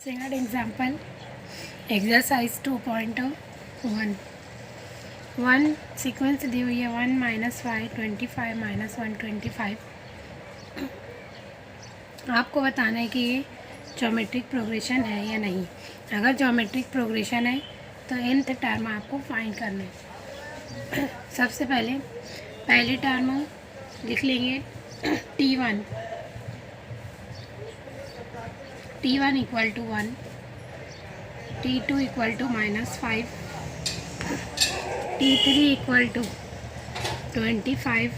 Second example, exercise 2.1. One sequence दी हुई है 1 - 5 25 - 125। आपको बताना है कि ये ज्योमेट्रिक प्रोग्रेशन है या नहीं। अगर ज्योमेट्रिक प्रोग्रेशन है तो nth टर्म आपको फाइंड करना है। सबसे पहली टर्म लिख लेंगे t1 equal to 1, t2 equal to -5, t3 equal to 25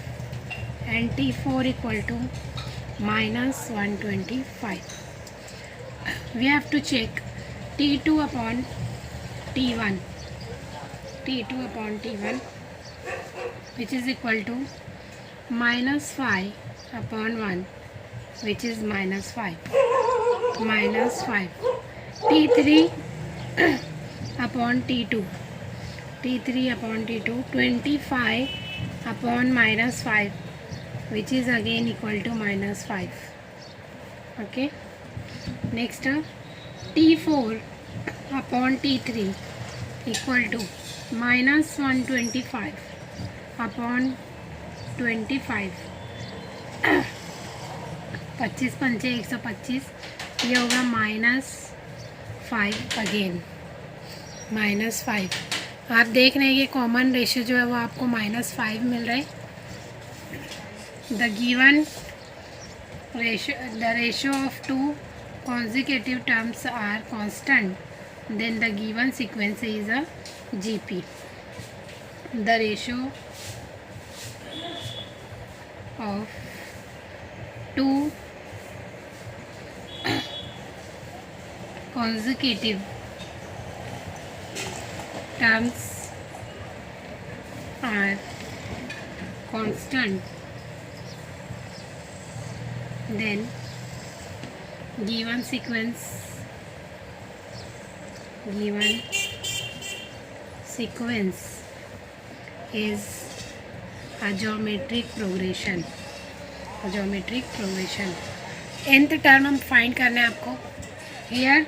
and t4 equal to -125. We have to check t2 upon t1 which is equal to -5 upon 1 which is -5 t3 upon t2 25 upon -5 which is again equal to -5. Okay, next t4 upon t3 equal to -125 upon 25. 25 पंचे 125, ये होगा -5 again -5. आप देख रहे हैं कि common ratio जो है वो आपको -5 मिल रहा है. The ratio of two consecutive terms are constant, then the given sequence is a GP. The ratio of two consecutive terms are constant, then given sequence is a geometric progression. nth term हम find करना है आपको. Here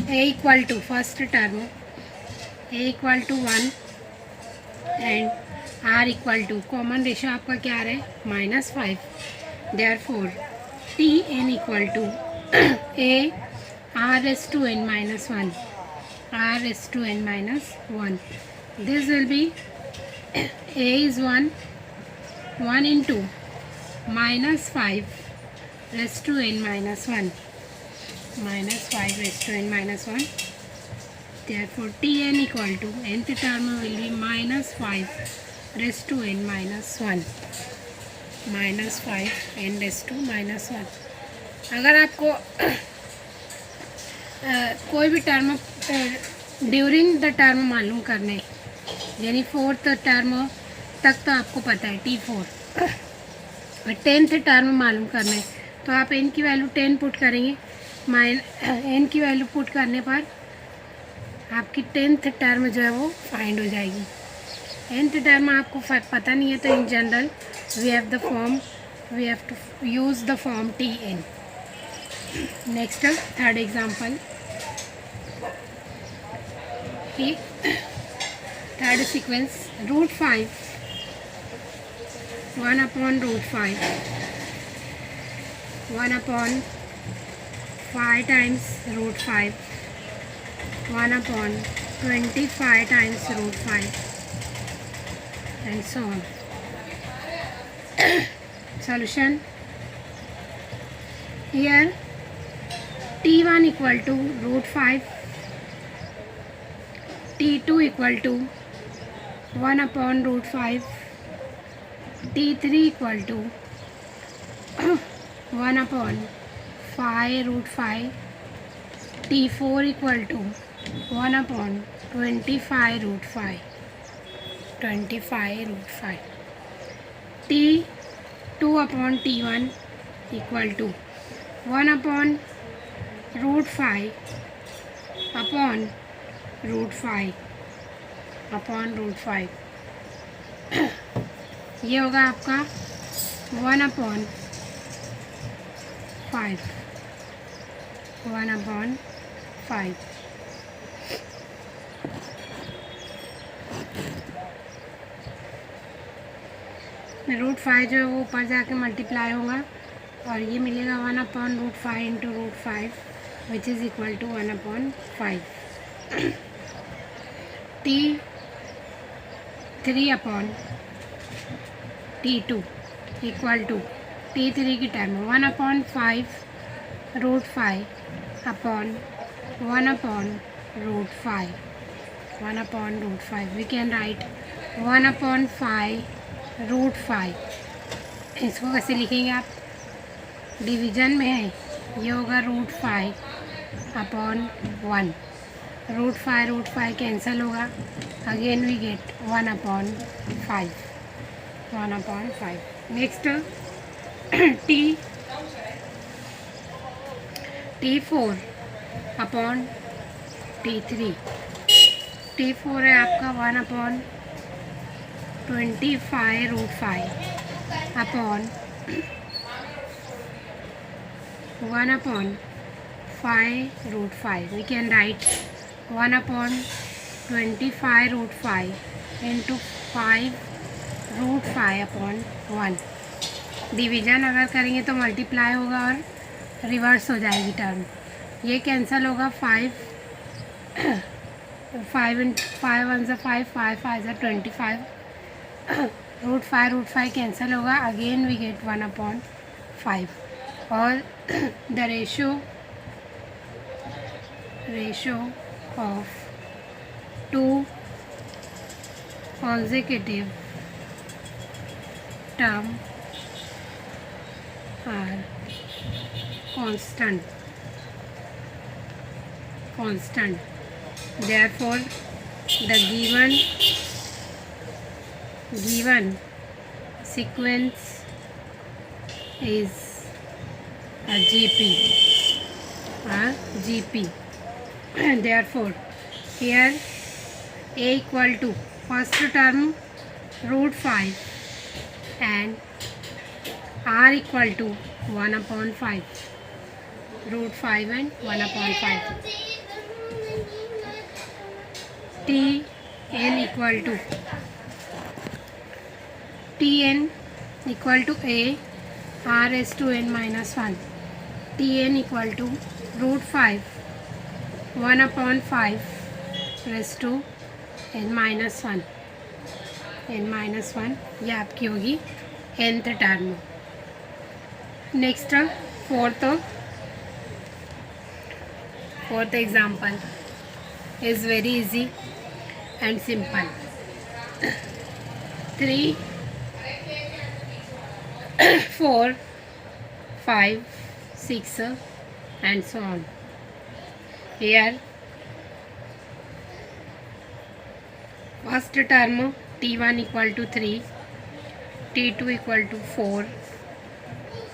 a equal to first term a equal to 1 and r equal to common ratio आपका क्या आ रहा है -5. Therefore Tn equal to a r raised to n minus 1, r raised to n minus 1. This will be a is 1 into -5 raised to n minus 1, -5 raised to n minus 1. Therefore Tn equal to nth term will be -5 raised to n minus 1, -5 n raised to -1. अगर आपको कोई भी term during the term मालूम करने, यानी 4th term तक तो आपको पता है t4, 10th टर्म मालूम करना है तो आप n की वैल्यू 10 पुट करेंगे. n की वैल्यू पुट करने पर आपकी 10th टर्म जो है वो फाइंड हो जाएगी. nth टर्म आपको पता नहीं है तो in general we have to use the form Tn. Next, third example. Third sequence, √5, 1 upon √5, 1 upon 5 times √5, 1 upon 25 times √5, and so on. Solution. Here t1 equal to √5, t2 equal to 1 upon √5, t3 equal to 1 upon 5 √5, t4 equal to 1 upon 25 √5, t2 upon t1 equal to 1 upon √5 upon √5 ये होगा आपका 1 upon 5. 1/5। √5 जो है वो ऊपर जाके multiply होगा और ये मिलेगा 1/√5 into √5 which is equal to 1/5। T3/T2 equal to T3 की term 1/5 √5 upon 1/√5 1/√5 we can write 1/5 √5। इसको कैसे लिखेंगे आप? डिवीजन में है, ये होगा √5 अपॉन 1। √5 कैंसिल होगा, again we get 1/5 1/5। Next T4 upon T3। T4 है आपका 1/25 √5 upon 1/5 √5 we can write 1/25 √5 into 5 √5 upon 1। Division अगर करेंगे तो मल्टीप्लाई होगा और रिवर्स हो जाएगी टर्म, ये कैंसिल होगा। 5 1 5 5 25 √5 कैंसिल होगा, अगेन वी गेट 1/5 और the ratio of 2 consecutive term are constant therefore the given sequence is a GP. Therefore here a equal to first term √5 and r equal to 1/5 √5 and 1/5। Tn equal to a r raised to n minus 1। Tn equal to √5 1/5 raised to n minus 1 ये आपकी होगी nth term. Next fourth example is very easy and simple. 3 4 5 6 and so on। Here first term T1 equal to 3, T2 equal to 4,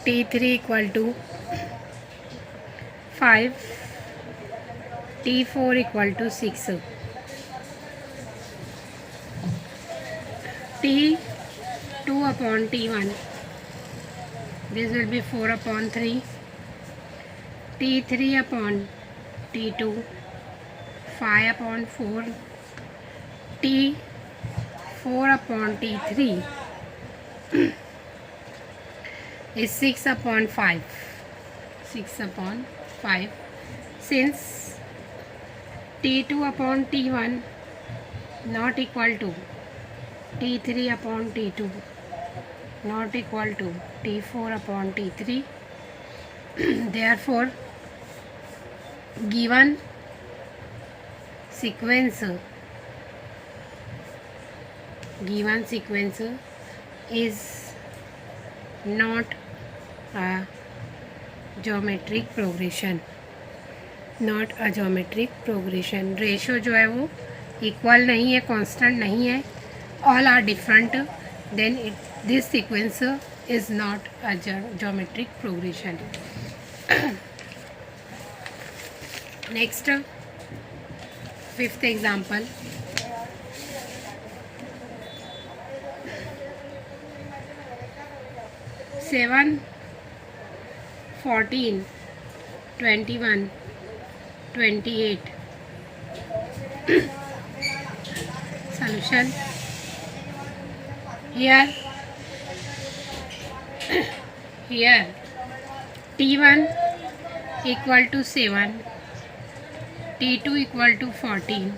T3 equal to 5, T4 equal to 6, T2 upon T1 this will be 4/3, T3 upon T2 5/4, T4 upon T3 is 6/5 since T2 upon T1 not equal to T3 upon T2 not equal to T4 upon T3 therefore given sequence is not a geometric progression। Ratio जो है वो इक्वल नहीं है, constant नहीं है, all are different, then this sequence is not a geometric progression। Next fifth example. 7 14 21, 28. Solution. Here T1 equal to 7, T2 equal to 14,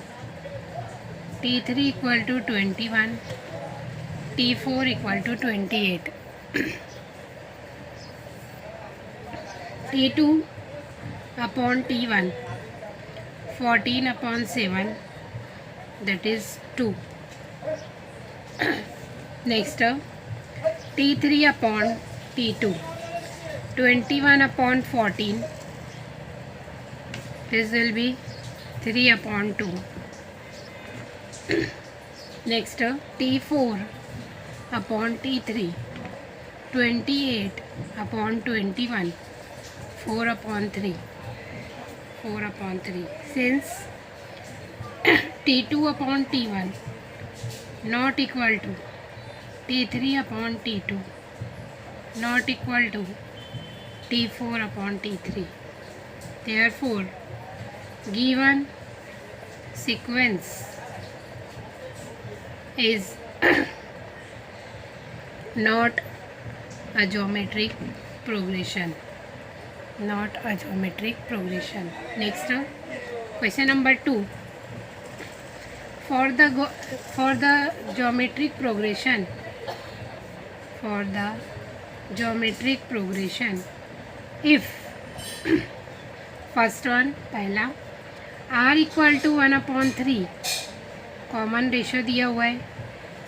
T3 equal to 21, T4 equal to 28. T2 upon T1, 14 upon 7, that is 2. Next, T3 upon T2, 21 upon 14, this will be 3 upon 2. Next, T4 upon T3, 28 upon 21, 4 upon 3. Since T2 upon T1 not equal to T3 upon T2 not equal to T4 upon T3, therefore given sequence is not a geometric progression. Next, question number 2. For the geometric progression, if first one पहला r equal to 1 upon 3, common ratio दिया हुआ है,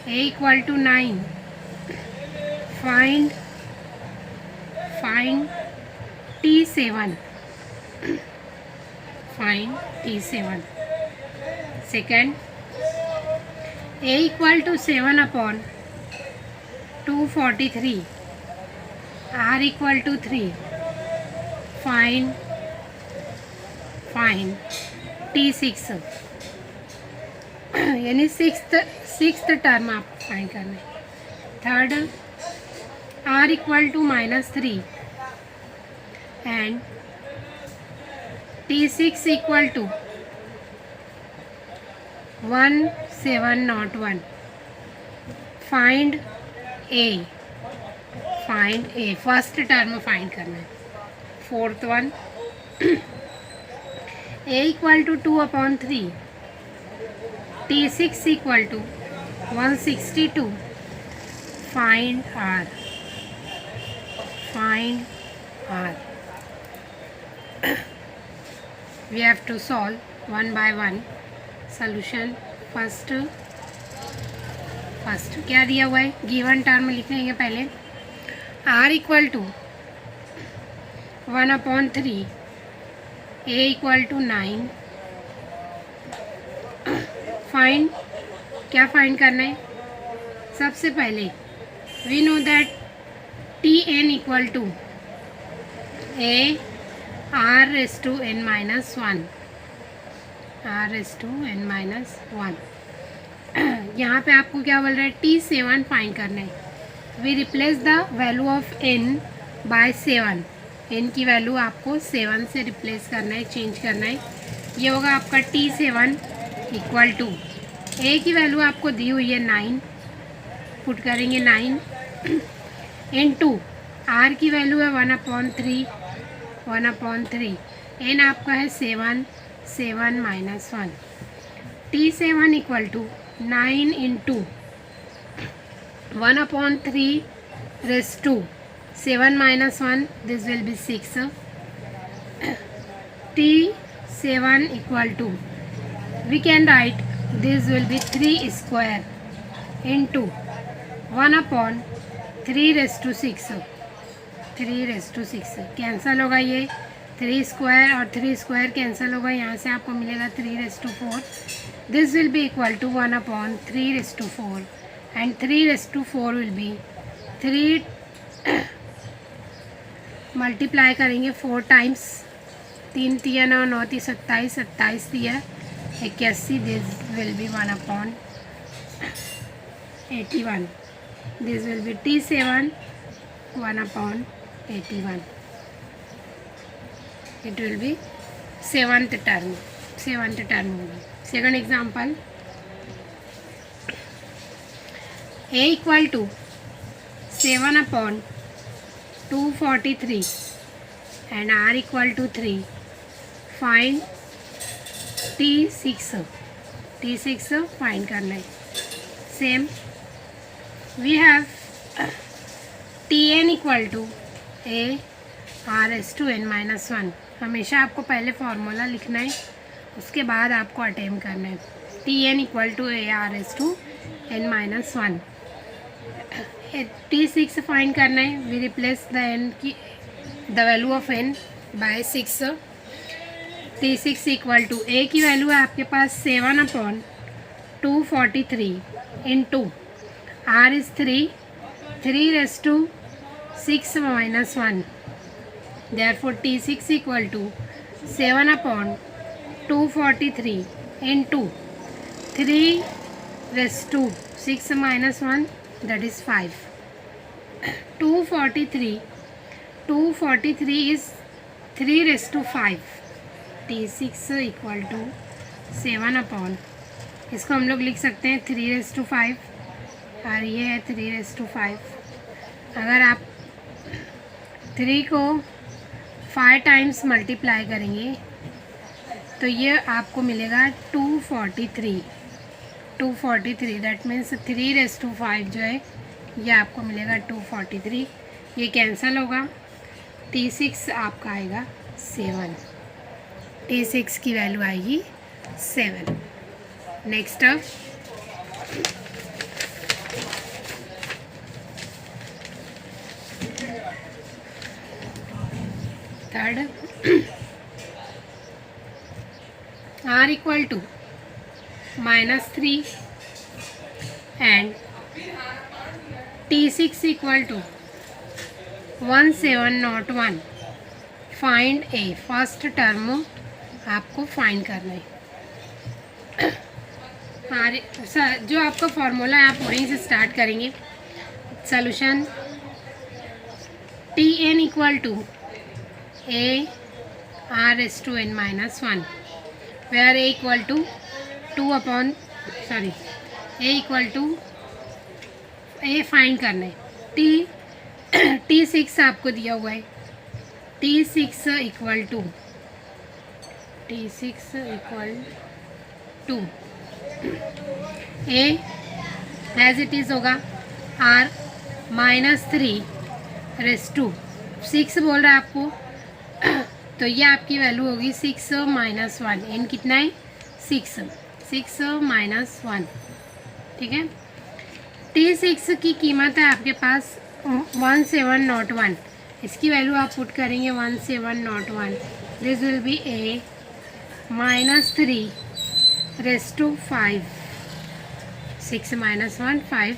a equal to 9, find T7. Second, a equal to 7 upon 243, r equal to 3, find T6. यानी sixth term आपको find करना है. Third, r equal to -3 and T6 equal to 1701. Find A. First term find करना है. Fourth one, a equal to 2 upon 3, T6 equal to 162. Find R. We have to solve one by one. Solution. First क्या दिया हुआ है, given term लिखेंगे पहले. R equal to 1 upon 3, a equal to 9. Find, क्या find करना है? सबसे पहले we know that Tn equal to a r raised to n minus 1. यहाँ पे आपको क्या बोल रहा है? T7 फाइंड करना है. We replace the value of n by 7. n की वैल्यू आपको 7 से रिप्लेस करना है, चेंज करना है. ये होगा आपका T7 इक्वल टू, a की वैल्यू आपको दी हुई है 9, पुट करेंगे 9 इनटू r की वैल्यू है 1 upon 3, n आपका है 7 minus 1. T7 equal to 9 into 1 upon 3 raised to 7 minus 1, this will be 6. T7 equal to, we can write this will be 3 square into 1 upon 3 raised to 6. Cancel होगा ये 3 square और 3 square cancel होगा. यहाँ से आपको मिलेगा 3 raised to 4. This will be equal to 1 upon 3 raised to 4 and 3 raised to 4 will be 3 multiply करेंगे 4 times. 3 तिया 9, 9 ती 27, 27 तिया 81. This will be 1 upon 81. This will be T7 1 upon 81. It will be seventh term होगी. Second example, a equal to 7/243 and r equal to 3. Find T6 find करना है. Same we have Tn equal to a r/n-1. हमेशा आपको पहले formula लिखना है, उसके बाद आपको अटेम्प्ट करना है. Tn equal to a r/n-1. T6 find करना है. We replace the value of n by 6. T6 equal to a की वैल्यू है आपके पास 7/243 into r is 3 Therefore T6 equal to 7/243 into 3 that is 5. 243 is 3/5. T6 equal to 7/, इसको हम लोग लिख सकते हैं 3/5 और ये है 3/5. अगर आप 3 को 5 टाइम्स मल्टीप्लाई करेंगे तो ये आपको मिलेगा 243. दैट मीन्स 3/5 जो है ये आपको मिलेगा 243. ये कैंसिल होगा. T6 आपका आएगा 7. T6 की वैल्यू आएगी 7. नेक्स्ट अब third, r equal to -3 and T6 equal to 1701. Find a. First term आपको फाइंड करना है. जो आपका फॉर्मूला है आप वहीं से स्टार्ट करेंगे. Solution Tn equal to a r/n-1 where a equal to a equal to a find करना है. T6 आपको दिया हुआ है. T6 equal to a as it is होगा r -3/6 बोल रहा है आपको. तो ये आपकी वैल्यू होगी 6 - 1. n कितना है 6 - 1. ठीक है. T6 की कीमत है आपके पास 1701. इसकी वैल्यू आप पुट करेंगे 1701. This will be a -3/5. 6 - 1 5.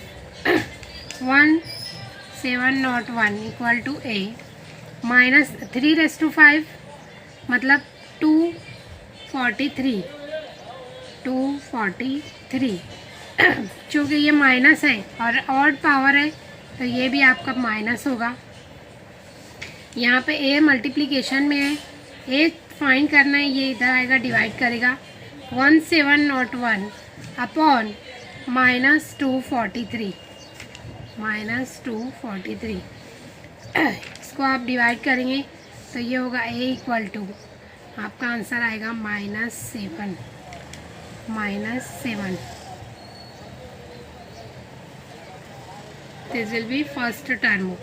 1701 equal to a -3/5 मतलब 243. चूँकि ये माइनस है और ऑड पावर है तो ये भी आपका माइनस होगा. यहाँ पे a मल्टीप्लिकेशन में है. a फाइंड करना है. ये इधर आएगा डिवाइड करेगा. 1701 अपॉन -243. इसको आप डिवाइड करेंगे तो ये होगा a इक्वल टू आपका आंसर आएगा -7. This will be first term.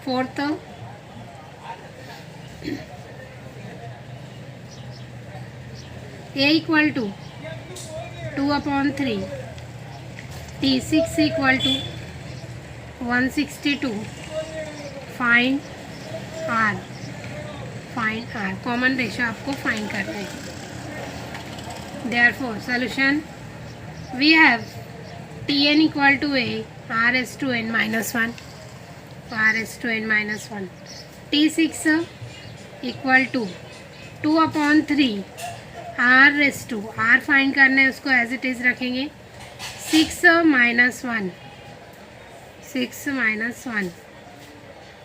Fourth, a equal to 2/3. T6 equal to 162. Find r. Common ratio आपको फाइंड करना है. Therefore solution we have Tn equal to a r/n-1. T6 equal to 2/3 r find करना है. उसको as it is रखेंगे. 6 - 1.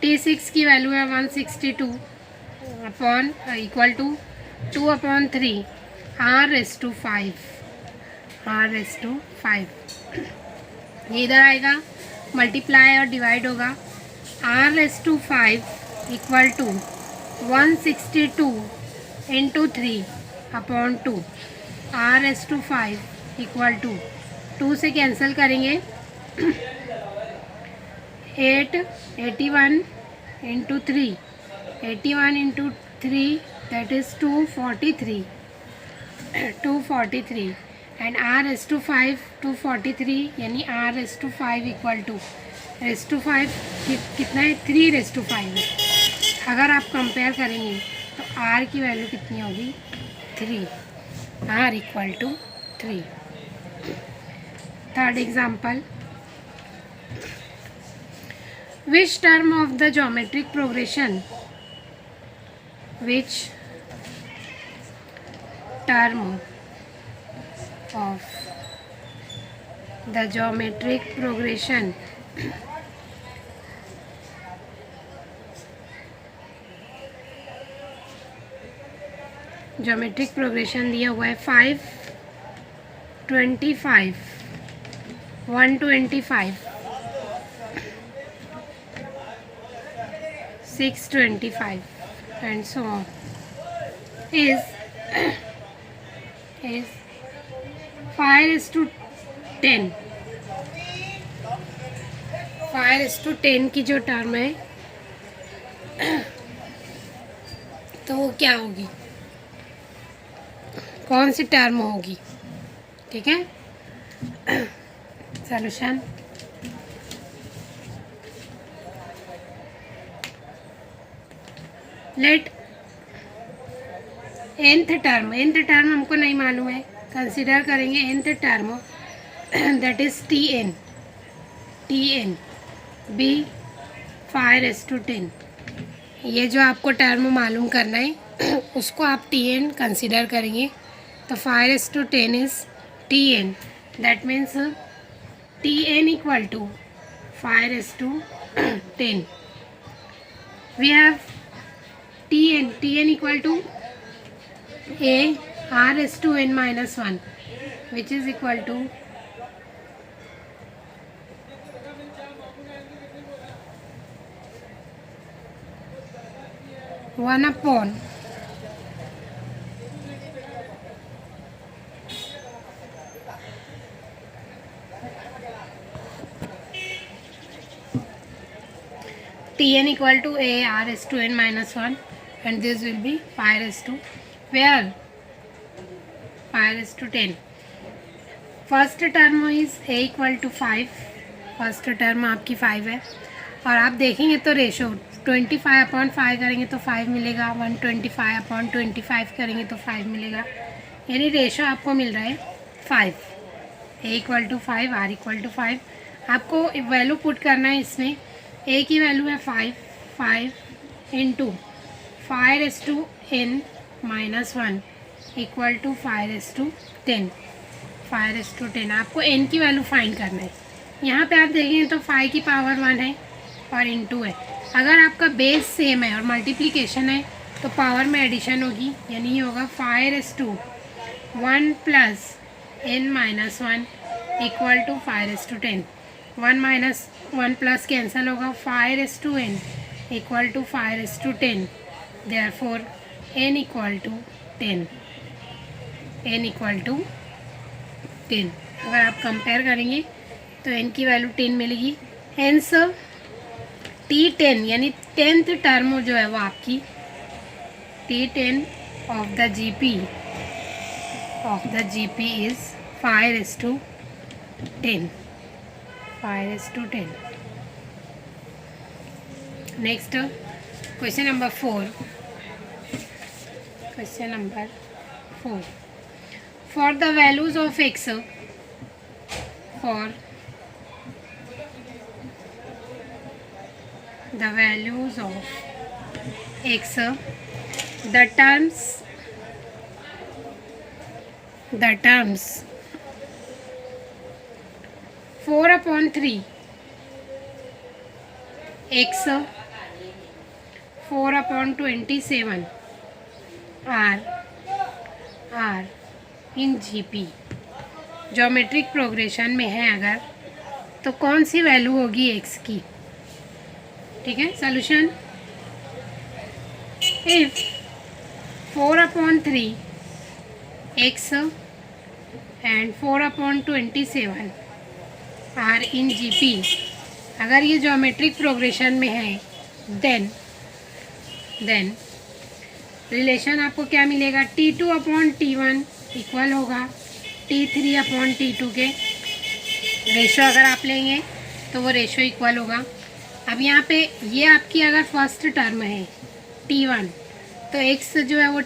T6 की value है 162. Upon equal to 2/3 r⁵ r⁵ ये इधर आएगा, मल्टीप्लाई और डिवाइड होगा। r⁵ equal to 162 into 3/2 r⁵ equal to 2 से कैंसिल करेंगे 81 into 3 81 into 3 that is 243 and r⁵ 243 यानी r⁵ इक्वल टू r⁵ कितना है 3⁵ है। अगर आप कंपेयर करेंगे तो r की वैल्यू कितनी होगी 3, r equal to 3। Third example, which term of the geometric progression which term of the geometric progression geometric progression दिया हुआ है 5 25 125 625 and so on is 5:10 5:10 की जो टर्म है तो वो क्या होगी, कौन सी टर्म होगी? ठीक है, सॉल्यूशन लेट nth टर्म हमको नहीं मालूम है, कंसिडर करेंगे nth term that is tn be 5:10। ये जो आपको टर्म मालूम करना है उसको आप tn कंसिडर करेंगे तो 5:10 is tn, that means tn equal to 5:10। We have tn equal to a r⁻n-1 which is equal to 1 upon tn equal to a r⁻n-1 and this will be 5:10। First term is a equal to 5, first term आपकी 5 है और आप देखेंगे तो ratio 25/5 करेंगे तो 5 मिलेगा, 125/25 करेंगे तो 5 मिलेगा, यानी रेशो आपको मिल रहा है 5। a equal to 5 r equal to 5। आपको वैल्यू पुट करना है इसमें, a की वैल्यू है 5 इंटू 5⁻n-1 इक्वल टू 5:10 आपको n की वैल्यू फाइंड करना है। यहाँ पे आप देखेंगे तो 5 की पावर 1 है और इंटू है। अगर आपका बेस सेम है और मल्टीप्लिकेशन है तो पावर में एडिशन होगी, यानी ये होगा 5:1 plus n-1 equal to 5:10। 1 plus cancel होगा, 5:n equal to 5:10, therefore n equal to 10। अगर आप कंपेयर करेंगे तो n की वैल्यू 10 मिलेगी। हेंस T10 यानी 10th टर्म जो है वो आपकी T10 of the GP is 5:10। Next question number 4। For the values of x, the terms 4/3 x 4/27 are in GP geometric progression में है अगर, तो कौन सी वैल्यू होगी एक्स की? ठीक है, solution if 4/3 x and 4/27 are in GP, अगर ये ज्योमेट्रिक प्रोग्रेशन में है देन रिलेशन आपको क्या मिलेगा? T2/T1 इक्वल होगा T3/T2 के। रेशो अगर आप लेंगे तो वो रेशो इक्वल होगा। अब यहाँ पे ये आपकी अगर फर्स्ट टर्म है T1, तो x जो है वो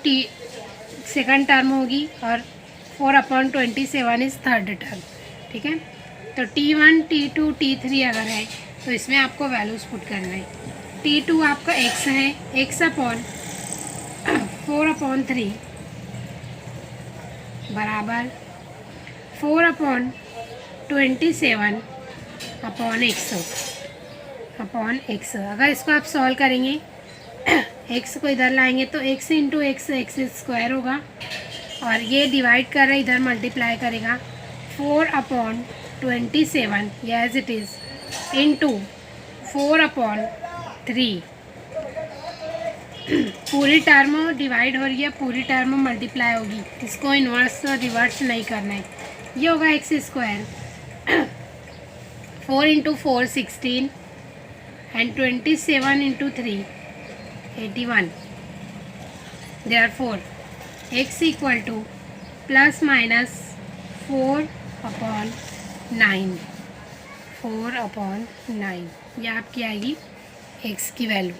सेकंड टर्म होगी और 4/27 इज़ थर्ड टर्म। ठीक है, तो T1, T2, T3 अगर है तो इसमें आपको वैल्यूज़ पुट करना है। T2 आपका x है, x/4/3 बराबर 4/27/x। अगर इसको आप सॉल्व करेंगे x को इधर लाएंगे तो x इंटू एक्स स्क्वायर होगा, और ये डिवाइड कर रहे इधर मल्टीप्लाई करेगा 4/27 एज इट इज़ इंटू 4/3। पूरी टर्म डिवाइड हो रही है, पूरी टर्म मल्टीप्लाई होगी, इसको इन्वर्स रिवर्स नहीं करना है। ये होगा x square 4 into 4 16 and 27 into 3 81। Therefore x equal two plus minus 4/9 ये आपकी आएगी x की वैल्यू।